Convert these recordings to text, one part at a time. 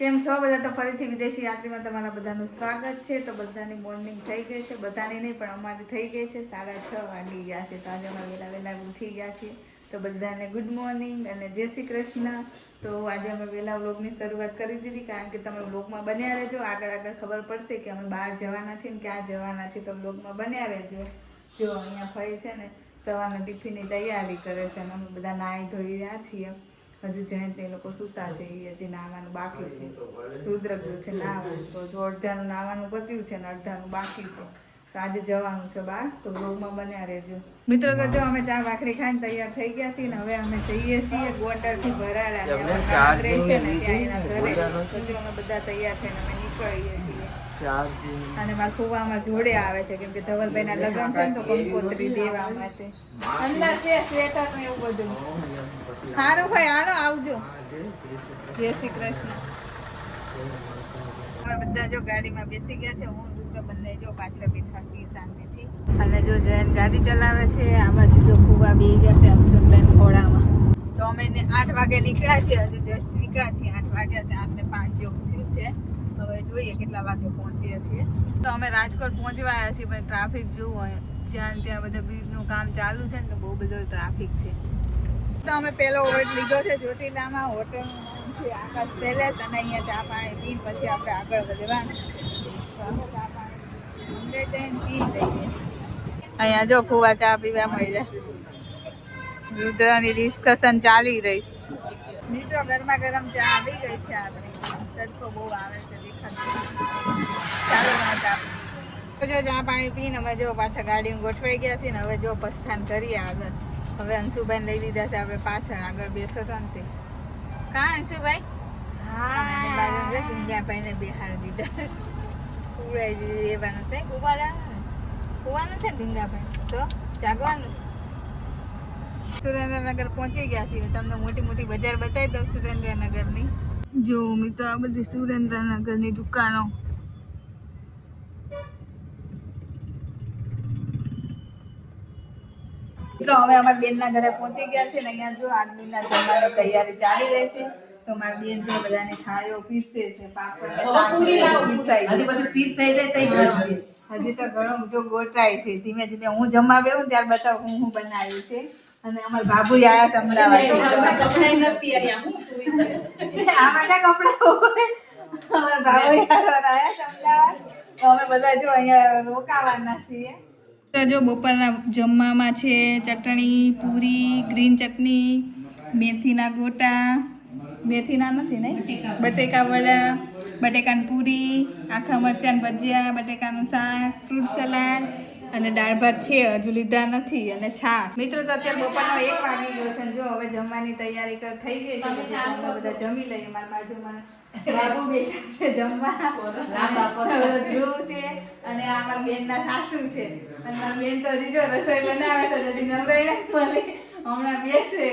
કેમ છો બધા? તો ફરીથી વિદેશી યાત્રીમાં તમારા બધાનું સ્વાગત છે. તો બધાની મોર્નિંગ થઈ ગઈ છે, બધાની નહીં પણ અમારી થઈ ગઈ છે. 6:30 વાગી ગયા છે. તો આજે અમે વહેલા ઉઠી ગયા છીએ. તો બધાને ગુડ મોર્નિંગ અને જય શ્રી કૃષ્ણ. તો આજે અમે વહેલા વ્લોગની શરૂઆત કરી દીધી, કારણ કે તમે વ્લોગમાં બન્યા રહેજો. આગળ ખબર પડશે કે અમે બહાર જવાના છીએ ને ક્યાં જવાના છીએ. તો વ્લોગમાં બન્યા રહેજો. જો અહીંયા ફરી છે ને સવારના ટિફિનની તૈયારી કરે છે અને અમે બધા નાહી ધોઈ રહ્યા છીએ. હજુ જયંત એ લોકો સૂતા છે, એ હજી નાહવાનું બાકી છે. રુદ્ર ગયું છે નાહવાનું, તો જો અડધાનું નાહવાનું પત્યું છે ને અડધાનું બાકી છે. તો આજે જવાનું છે બહાર, તો વ્લોગમાં બન્યા રહેજો. મિત્રો તો જો અમે ચા ભાખરી ખાઈને તૈયાર થઈ ગયા છીએ ને હવે અમે જઈએ છીએ ગોટરથી ભરાડા છે ને ત્યાં એના ઘરે. તો જો અમે બધા તૈયાર થઈને અમે નીકળીએ છીએ. અને મારા ફુવા અમારા જોડે આવે છે, કેમ કે ધવલભાઈના લગ્ન છે ને તો કંકોત્રી દેવા માટે અંદર છે સ્વેટર ને એવું બધું. સારું ભાઈ, હાલો આવજો. જય શ્રી કૃષ્ણ. હવે બધા જો ગાડીમાં બેસી ગયા છે. હું દુર્ગા બંને જો પાછળ બેઠા છીએ શાંતિથી. અને જો જયંત ગાડી ચલાવે છે. આ બાજુ જો ફુવા બેસી ગયા છે અંશુબેન ઘોડામાં. તો અમે 8 વાગે નીકળ્યા છીએ. હજુ જસ્ટ નીકળ્યા છીએ. 8 વાગ્યા છે, 8:05 જેવું થયું છે. હવે જોઈએ કેટલા વાગે પહોંચીએ છીએ. તો અમે રાજકોટ પહોંચવા આવ્યા છીએ, પણ ટ્રાફિક જોવું જ્યાં ત્યાં બધા બ્રિજનું કામ ચાલુ છે ને તો બહુ બધો ટ્રાફિક છે. તો અમે પહેલો હોટ લીધો છે ચોટીલામાં. હોટલનું નામ છે આકાશ પેલેસ અને અહીંયા ચા પાણી પીને પછી આપણે આગળ વધવાનું છે. તો અમે ચા પાણી અંદર જઈને પી લઈએ. અહીંયા જો ફુવા ચા પીવા મળી જાય. રુદ્રની ડિસ્કશન ચાલી રહી છે. મિત્રો ગરમા ગરમ ચા આવી ગઈ છે. આપણે તડકો બહુ આવે છે, ચાલો જો ચા પાણી પીને અમે જો પાછા ગાડીમાં ગોઠવાઈ ગયા છીએ ને હવે જો પ્રસ્થાન કરીએ આગળ. હવે અંશુભાઈ લઈ લીધા છે આપણે પાછળ. આગળ બેસો તો ને કા અંશુભાઈ? હા, બાજુ ઢીંગાભાઈને બેહાડી દીધા. ઉડાઈ દીધી એવાનું છે. કુવાનું છે ને ઢીંગાભાઈ, તો જાગવાનું. સુરેન્દ્રનગર પહોંચી ગયા છીએ. તમને મોટી મોટી બજાર બતાવી દઉં સુરેન્દ્રનગરની. જો મિત્રો આ બધી સુરેન્દ્રનગરની દુકાનો. મિત્રો હવે અમારા બેનના ઘરે પહોંચી ગયા છે ને અહીંયા જો આદમીના જમવાની તૈયારી ચાલી રહી છે. તો મારી બેન જો બધાની થાળીઓ પીરસે છે. પાપડ ને શાક પીરસાઈ જાય. હજી તો ઘણું જો ગોટાય છે. ધીમે ધીમે હું જમવા બેહું ત્યાર બતાવું હું બનાવ્યું છે. અને અમારા બાબુ આયા છે અમદાવાદ. અમે બધા જો અહીંયા રોકાવાના છીએ. તો જો બપોરના જમવામાં છે ચટણી, પૂરી, ગ્રીન ચટણી, મેથીના ગોટા, મેથીના નથી નહીં, બટેકા વડા, બટેકાની પૂરી, આખા મરચાં ભજીયા, બટેકાનું શાક, ફ્રૂટ સલાડ અને દાળ ભાત છે, હજુ લીધા નથી, અને છાશ. મિત્રો તો અત્યારે બપોરનો 1 વાગી ગયો છે. જો હવે જમવાની તૈયારી થઈ ગઈ છે. પછી અમે બધા જમી લઈએ. મારા બાજુમાં બાબુ બેઠા છે જમવા, ધ્રુવ છે અને આ મારા બેનના સાસુ છે. અને મારી બેન તો હજી જો રસોઈ બનાવે છે, હજી નવરાઈ નથી મળી. હમણાં બેસે.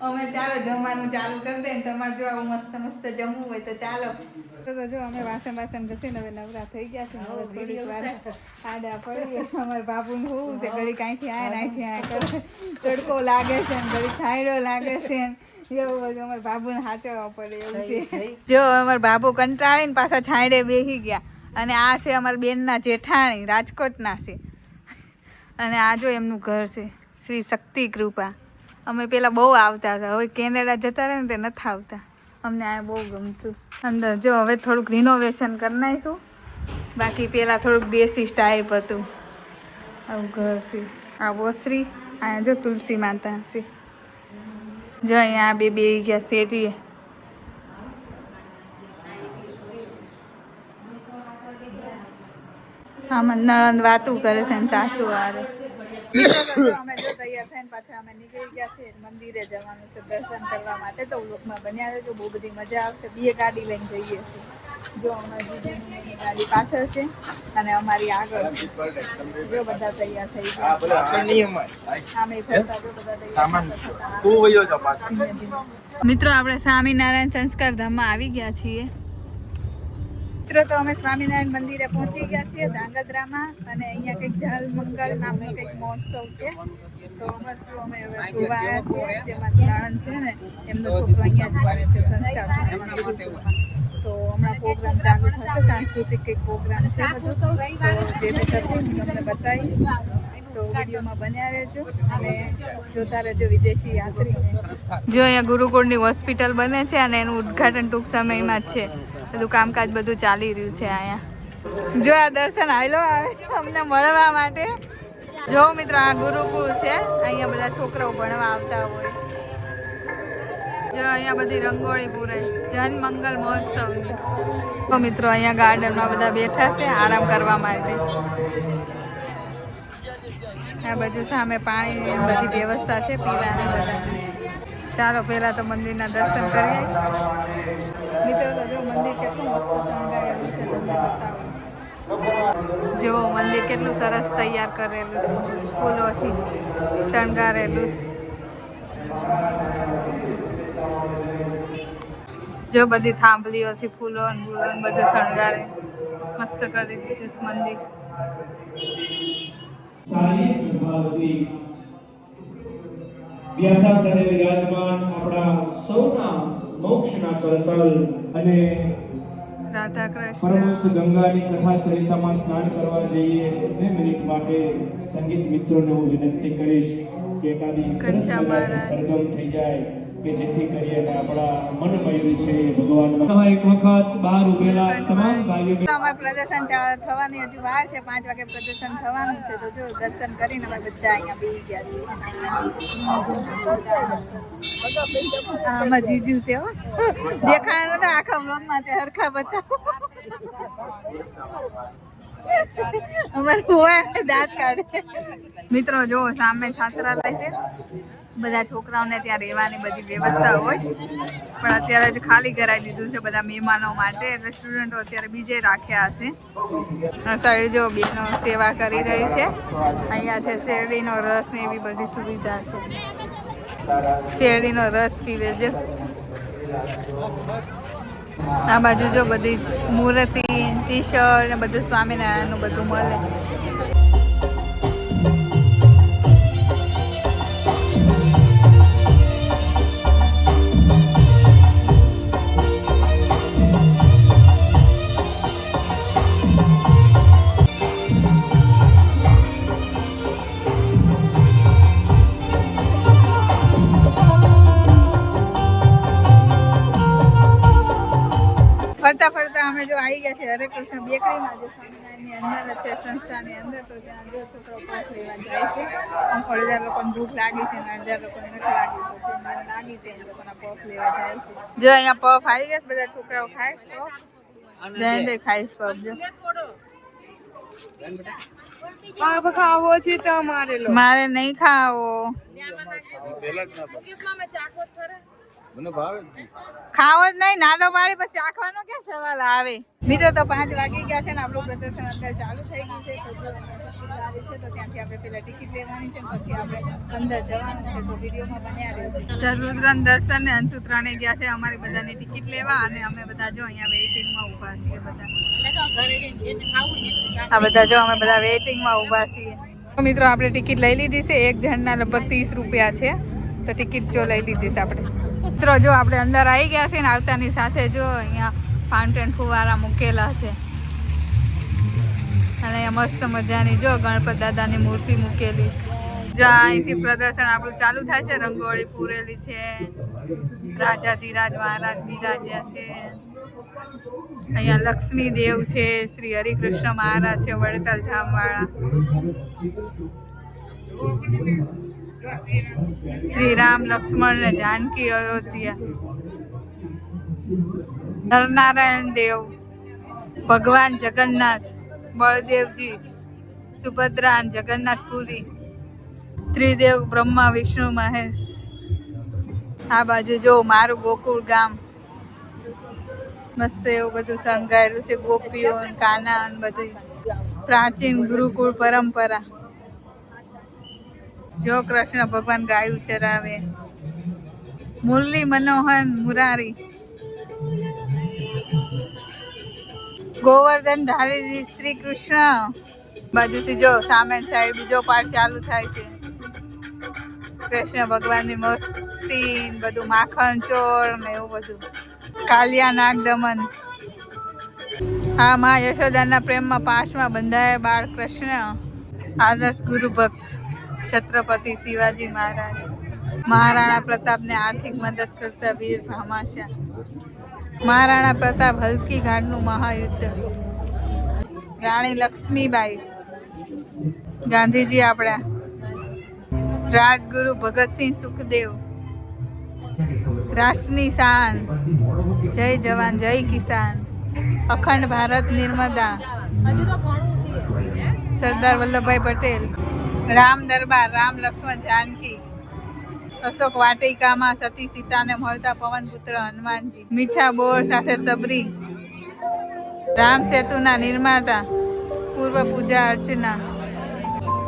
અમે ચાલો જમવાનું ચાલુ કરી દઈએ. તમારે જો આવું મસ્ત જમવું હોય તો ચાલો. તો જો અમે વાસણ ઘસીને હવે નવરા થઈ ગયા છે. હવે થોડીક વાર આડા પડીએ. અમારા બાબુને હોવું છે, ઘડી કાંઈથી આયા કરે. તડકો લાગે છે ને ઘડી છાંયડો લાગે છે. એવું બધું અમારા બાબુને સાચવવા પડે એવું છે. જો અમારા બાબુ કંટાળીને પાછા છાંયડે બેસી ગયા. અને આ છે અમારા બેનના જેઠાણી, રાજકોટના છે. અને આ જો એમનું ઘર છે, શ્રી શક્તિ કૃપા. અમે પેલા બહુ આવતા હતા, હવે કેનેડા જતા રહે ને તે નથી આવતા. અમને આ બહુ ગમતું. અંદર જો હવે થોડુંક રિનોવેશન કરી નાખ્યું. બાકી પેલા થોડુંક દેશી ટાઈપ હતું. આવું ઘર છે. આ ઓસરી, અહીંયા જો તુલસી માતા છે. જો અહીંયા બે ગયા શેરીએ. આમાં નણંદ વાતું કરે છે ને સાસુ વારે. અમે જો તૈયાર થઈને પાછા અમે નીકળી ગયા છે. મંદિરે જવાનું છે દર્શન કરવા માટે. તો લોકમાં બન્યા રહેજો, બહુ બધી મજા આવશે. 2 ગાડી લઈને જઈએ છીએ. જો અમારી દીદીની ગાડી પાછળ છે અને અમારી આગળ છે. જો બધા તૈયાર થઈ ગયા. મિત્રો આપણે સ્વામિનારાયણ સંસ્કાર ધામમાં આવી ગયા છીએ. મિત્રો તો અમે સ્વામિનારાયણ મંદિરે પહોંચી ગયા છીએ ધાંગધ્રામાં. અને અહીંયા કંઈક જલમંગલ નામનો કંઈક મહોત્સવ છે. તો બસ અમે હવે જોવા આવ્યા છીએ. જેમાં નણંદ છે ને એમનો છોકરો અહીંયા જ ભણે છે સંસ્કાર. તો ચાલુ થશે, સાંસ્કૃતિક કંઈક પ્રોગ્રામ છે બધું. તો જે બી થશે હું તમને બતાવીશ, તો વિડીયોમાં બન્યા રહેજો અને જોતા રહેજો વિદેશી યાત્રીને. જો અહીંયા ગુરુકુળની હોસ્પિટલ બને છે અને એનું ઉદ્ઘાટન ટૂંક સમયમાં જ છે. બધું કામકાજ બધું ચાલી રહ્યું છે અહીંયા. જો આ દર્શન આવેલો આવે અમને મળવા માટે. જો મિત્રો આ ગુરુકુળ છે, અહીંયા બધા છોકરાઓ ભણવા આવતા હોય. જો અહીંયા બધી રંગોળી પૂરાય જન મંગલ મહોત્સવની. તો મિત્રો અહીંયા ગાર્ડનમાં બધા બેઠા છે આરામ કરવા માટે. આ બાજુ સામે પાણીની બધી વ્યવસ્થા છે પીવાની બધા. ચાલો પહેલા તો મંદિરના દર્શન કરીએ. મિત્રો તો જો મંદિર કેટલું મસ્ત શણગારેલું છે તમને બતાવું. જો મંદિર કેટલું સરસ તૈયાર કરેલું છે, ફૂલોથી શણગારેલું છે. જો બધી થાંભલીઓથી ફૂલો બધું શણગારે મસ્ત કરી દીધું મંદિર. વ્યાસાસને વિરાજમાન આપણા સૌના મોક્ષના કરતલ અને રાધા કૃષ્ણ પરમહંસ ગંગાની કથા સરિતામાં સ્નાન કરવા જઈએ ને મિનિટ માટે સંગીત મિત્રોને હું વિનંતી કરીશ કે એકાદી સરસ સરગમ થઈ જાય કે જેથી કરીને આપણા મન મયુર છે ભગવાન. એક વખત બહાર ઉભેલા તમામ ભાઈઓ અમારું પ્રદર્શન થવાની હજુ વાર છે, 5 વાગે પ્રદર્શન થવાનું છે. તો જો દર્શન કરીને અમે બધા અહીંયા બેસી ગયા છીએ. આમાં જીજુ છે હો, દેખાણ નતા આખા બ્લોગમાં તે હરખા બતાવો. અમારે હુવા દાંત કાઢે. મિત્રો જો સામે છાત્રાલય છે, બધા છોકરાઓને ત્યાં રહેવાની બધી વ્યવસ્થા હોય, પણ અત્યારે જ ખાલી કરાવી દીધું છે બધા મહેમાનો માટે. એટલે સ્ટુડન્ટો અત્યારે બીજે રાખ્યા હશે. સાઈડ જો બેનો સેવા કરી રહી છે. અહીંયા છે શેરડીનો રસ ને એવી બધી સુવિધા છે. શેરડીનો રસ પીવે છે. આ બાજુ જો બધી મૂર્તિ ટી શર્ટ ને બધું સ્વામિનારાયણનું બધું મળે. ફરતા ફરતા અમે જો આવી ગયા છે હરે કૃષ્ણ બેકરીમાં, જે સ્વામિનારાયણની અંદર છે સંસ્થાની અંદર. તો ત્યાં જો છોકરાઓ પાસ લેવા જાય છે. આમ અડધા લોકોને ભૂખ લાગી છે ને અડધા લોકોને નથી લાગી. તો લાગી છે એ લોકોના પફ લેવા જાય છે. જો અહીંયા પફ આવી ગયા, બધા છોકરાઓ ખાય પફ. જયંતભાઈ ખાઈશ પફ. જો ખાવો છે તમારે? મારે નહીં ખાવો. ખાવો જ નહીં, નાનો પાડી પછી ચાખવાનો ક્યાં સવાલ આવે. મિત્રો તો 5 વાગી ગયા છે ને આપણું પ્રદર્શન અંદર ચાલુ થઈ ગયું છે. તો જો તો ત્યાંથી આપણે પેલા ટિકિટ લેવાની છે, પછી આપણે અંદર જવાનું છે. તો વિડીયોમાં બન્યા રહેજો. ચતુર્દ્રન દર્શન ને અંશુ ત્રણે ગયા છે અમારી બધાની ટિકિટ લેવા, અને અમે બધા જો અહીંયા વેઇટિંગમાં ઊભા છીએ. આ બધા જો અમે બધા વેઇટિંગમાં ઊભા છીએ. મિત્રો આપણે ટિકિટ લઈ લીધી છે. એક જણના લગભગ 30 રૂપિયા છે. તો ટિકિટ જો લઈ લીધી છે આપણે. મિત્રો જો આપણે અંદર આવી ગયા છે ને આવતાની સાથે જો અહીંયા ફાઉન્ટેન ફુવારા મૂકેલા છે. અને મસ્ત મજાની જો ગણપત દાદાની મૂર્તિ મૂકેલી છે. જો અહીંથી પ્રદર્શન આપણું ચાલુ થાય છે. રંગોળી પૂરેલી છે. રાજાધિરાજ મહારાજ બિરાજ્યા છે. અહીંયા લક્ષ્મી દેવ છે. શ્રી હરિકૃષ્ણ મહારાજ છે વડતાલ ધામવાળા. શ્રી રામ લક્ષ્મણ ને જાનકી અયોધ્યા. નરનારાયણ દેવ, ભગવાન જગન્નાથ, બળદેવજી, સુભદ્રા, જગન્નાથપુરી, ત્રિદેવ બ્રહ્મા વિષ્ણુ મહેશ. આ બાજુ જો મારું ગોકુળ ગામ મસ્ત એવું બધું શણગાર્યું છે. ગોપીઓ કાના બધી પ્રાચીન ગુરુકુળ પરંપરા. જો કૃષ્ણ ભગવાન ગાયું ચરાવે. મુરલી મનોહર મુરારી. ગોવર્ધન ધારી શ્રી કૃષ્ણ. બાજુથી જો સામે સાઈડ બીજો પાર્ટ ચાલુ થાય છે. કૃષ્ણ ભગવાનની મસ્તી બધું, માખણ ચોર ને એવું બધું. કાલિયા નાગ દમન. હા, માં યશોદાના પ્રેમમાં પાશમાં બંધાયા બાળ કૃષ્ણ આદર્શ ગુરુ ભક્ત છત્રપતિ શિવાજી મહારાજ, મહારાણા પ્રતાપને આર્થિક મદદ કરતા વીર ભામાશા, મહારાણા પ્રતાપ હલ્કી ઘાટનું મહાયુદ્ધ, રાણી લક્ષ્મીબાઈ, ગાંધીજી આપણા, રાજગુરુ ભગતસિંહ સુખદેવ, રાષ્ટ્રની શાન, જય જવાન જય કિસાન, અખંડ ભારત નિર્મદા, સરદાર વલ્લભભાઈ પટેલ, રામ દરબાર, રામ લક્ષ્મણ જાનકી, અશોક વાટિકામાં સતી સીતાને મળતા પવનપુત્ર હનુમાનજી, મીઠા બોર સાથે સબરી, રામ સેતુના નિર્માતા, પૂર્વ પૂજા અર્ચના,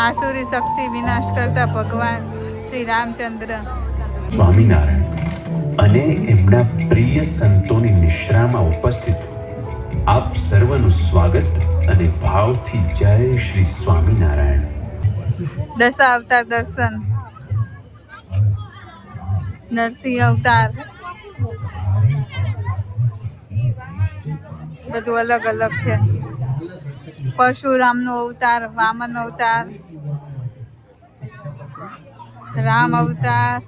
આસુરી શક્તિ વિનાશ કરતા ભગવાન શ્રી રામચંદ્ર. સ્વામિનારાયણ અને એમના પ્રિય સંતોની નિશ્રામાં ઉપસ્થિત આપ સર્વનું સ્વાગત અને ભાવથી જય શ્રી સ્વામિનારાયણ. દશા અવતાર દર્શન, નરસિંહ અવતાર, બધું અલગ અલગ છે. પરશુરામનો અવતાર, વામન અવતાર, રામ અવતાર,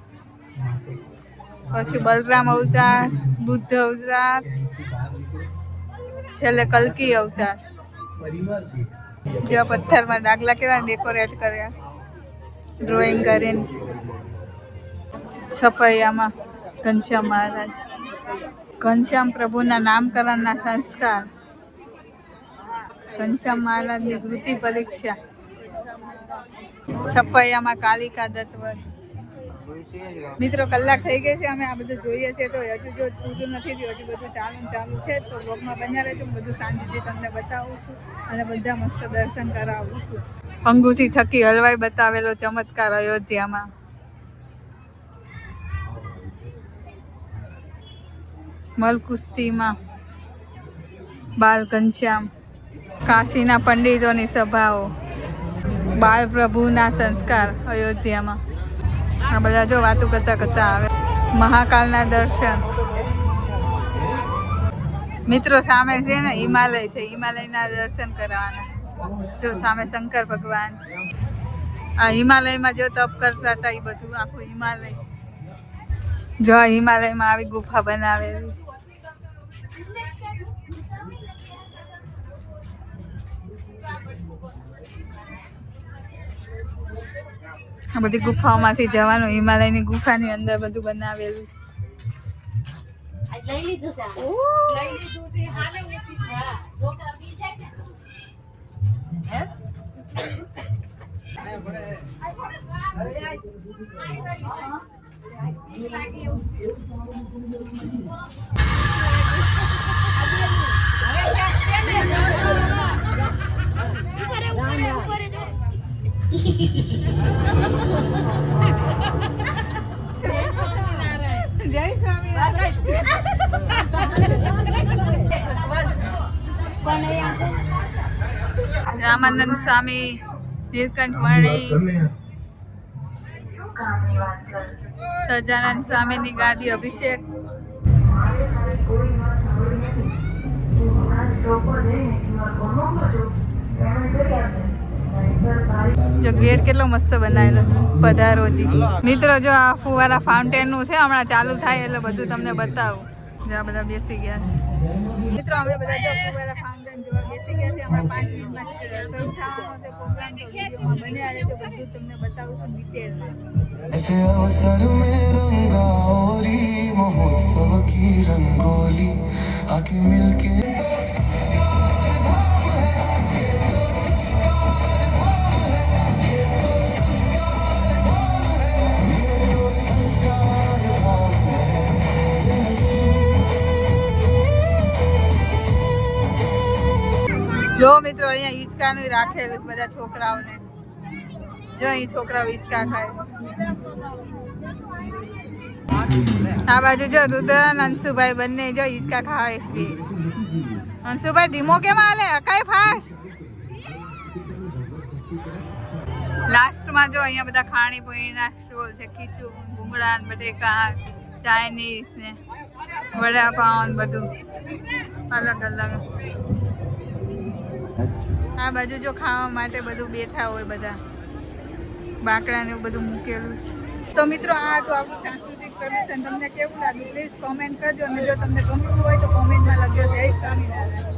પછી બલરામ અવતાર, બુદ્ધ અવતાર, છેલ્લે કલ્કી અવતાર. જો પથ્થરમાં ડાગલા કેવા ડેકોરેટ કર્યા, ડ્રોઈંગ કરીને. છપૈયામાં ઘનશ્યામ મહારાજ, ઘનશ્યામ પ્રભુના નામકરણના સંસ્કાર, ઘનશ્યામ મહારાજની વૃત્તિ પરીક્ષા, છપૈયામાં કાલિકા દત્તવધ. મિત્રો કલાક થઈ ગઈ છે, અમે આ બધું જોઈએ છે તો હજુ જો પૂરું નથી થયું, હજુ બધું ચાલુ છે. તો બ્લોગમાં બન્યા રહેજો, બધું શાંતિથી તમને બતાવું છું અને બધા મસ્ત દર્શન કરાવું છું. અંગૂઠી થકી હલવાઈ બતાવેલો ચમત્કાર અયોધ્યામાં. મલકુસ્તીમાં બાલ ઘનશ્યામ, કાશીના પંડિતોની સભાઓ, બાળ પ્રભુના સંસ્કાર અયોધ્યામાં. આ બધા જો વાતું કરતા કરતા આવે. મહાકાલના દર્શન. મિત્રો સામે છે ને હિમાલય છે, હિમાલયના દર્શન કરવાના. જો સામે શંકર ભગવાન, આ હિમાલયમાં જો તપ કરતા હતા એ બધું આખું હિમાલય. જો આ હિમાલયમાં આવી ગુફા બનાવેલી. આ બધી ગુફાઓમાંથી જવાનું, હિમાલયની ગુફાની અંદર બધું બનાવેલું. જય સ્વામિનારાયણ. રામાનંદ સ્વામી, નીલકંઠ વર્ણી, સજાનંદ સ્વામીની ગાદી અભિષેક. જો ગેટ કેટલો મસ્ત બનાવેલો છે, પધારોજી. મિત્રો જો આ ફુવારા ફાઉન્ટેન નું છે, હમણાં ચાલુ થાય એટલે બધું તમને બતાવું. જો આ બધા બેસી ગયા છે. મિત્રો અમે બધા જો ફુવારા ફાઉન્ટેન જોવા બેસી ગયા છે. હમણાં 5 મિનિટમાં શરૂ થવાનો છે પ્રોગ્રામ, તો વિડીયોમાં બન્યા રહેજો, બધું તમને બતાવું છું ડિટેલમાં. ऐसे अवसर में रंगारी महोत्सव की रंगोली आके मिलके જો મિત્રો અહીંયા હિંચકાનું રાખેલું છે બધા છોકરાઓને. જો અહીં છોકરાઓ હિંચકા ખાય. આ બાજુ જો રુદ્ર અને અંશુભાઈ બંને જો હિંચકા ખાય છે. અંશુભાઈ ધીમો કેમ હાલે? અકાય ફાસ્ટ. લાસ્ટમાં જો અહીંયા બધા ખાણી પીણીના સ્ટોલ છે. ખીચું, ભૂંગળા, બટેકા, ચાઇનીઝ ને વડાપાઉં બધું. અલગ અલગ આ બાજુ જો ખાવા માટે બધું બેઠા હોય બધા બાકડા ને એવું બધું મૂકેલું છે. તો મિત્રો આ તો આપણું સાંસ્કૃતિક પ્રદર્શન તમને કેવું લાગ્યું પ્લીઝ કોમેન્ટ કરજો અને જો તમને ગમતું હોય તો કોમેન્ટમાં લખજો. જય સ્વામિનારાયણ.